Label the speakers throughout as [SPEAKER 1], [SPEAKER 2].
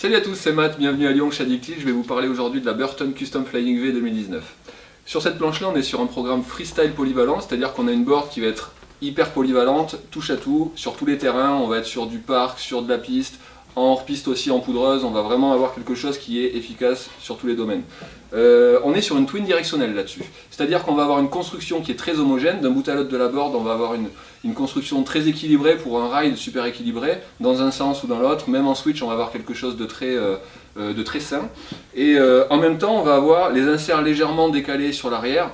[SPEAKER 1] Salut à tous, c'est Matt, bienvenue à Lyon chez Addictive. Je vais vous parler aujourd'hui de la Burton Custom Flying V 2019. Sur cette planche là on est sur un programme freestyle polyvalent, c'est-à-dire qu'on a une board qui va être hyper polyvalente, touche à tout, sur tous les terrains. On va être sur du parc, sur de la piste, en hors-piste aussi, en poudreuse. On va vraiment avoir quelque chose qui est efficace sur tous les domaines. On est sur une twin directionnelle là-dessus, c'est-à-dire qu'on va avoir une construction qui est très homogène. D'un bout à l'autre de la board, on va avoir une construction très équilibrée pour un ride super équilibré, dans un sens ou dans l'autre. Même en switch, on va avoir quelque chose de très sain. Et en même temps, on va avoir les inserts légèrement décalés sur l'arrière,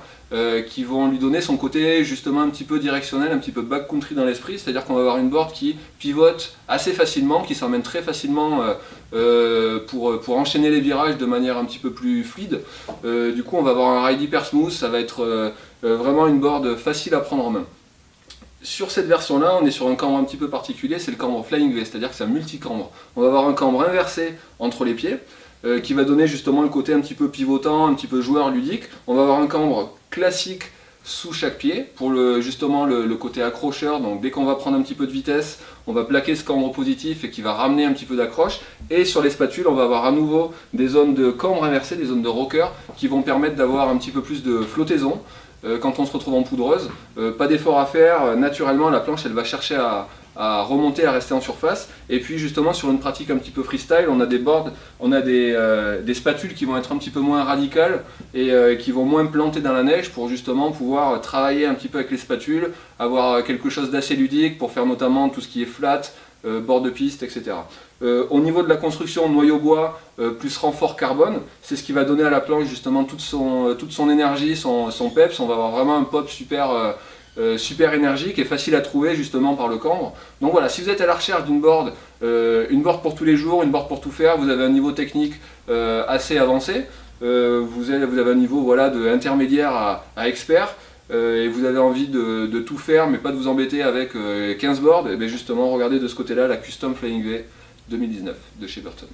[SPEAKER 1] qui vont lui donner son côté justement un petit peu directionnel, un petit peu backcountry dans l'esprit, c'est-à-dire qu'on va avoir une board qui pivote assez facilement, qui s'emmène très facilement pour enchaîner les virages de manière un petit peu plus fluide. Du coup on va avoir un ride hyper smooth, ça va être vraiment une board facile à prendre en main. Sur cette version là, on est sur un cambre un petit peu particulier, c'est le cambre Flying V, c'est-à-dire que c'est un multi-cambre. On va avoir un cambre inversé entre les pieds, qui va donner justement le côté un petit peu pivotant, un petit peu joueur ludique. On va avoir un cambre classique sous chaque pied pour justement le côté accrocheur. Donc dès qu'on va prendre un petit peu de vitesse, on va plaquer ce cambre positif et qui va ramener un petit peu d'accroche. Et sur les spatules, on va avoir à nouveau des zones de cambre inversé, des zones de rocker qui vont permettre d'avoir un petit peu plus de flottaison. Quand on se retrouve en poudreuse, pas d'effort à faire, naturellement la planche elle va chercher à remonter, à rester en surface. Et puis justement sur une pratique un petit peu freestyle, on a des boards, on a des spatules qui vont être un petit peu moins radicales et qui vont moins planter dans la neige pour justement pouvoir travailler un petit peu avec les spatules, avoir quelque chose d'assez ludique pour faire notamment tout ce qui est flat, bord de piste, etc. Au niveau de la construction, noyau bois plus renfort carbone, c'est ce qui va donner à la planche justement toute son énergie, son peps. On va avoir vraiment un pop super énergique et facile à trouver justement par le cambre. Donc voilà, si vous êtes à la recherche d'une board, une board pour tous les jours, une board pour tout faire, vous avez un niveau technique assez avancé, vous avez un niveau voilà, de intermédiaire à expert, et vous avez envie de tout faire mais pas de vous embêter avec 15 boards, et bien justement regardez de ce côté là la Custom Flying V 2019 de chez Burton.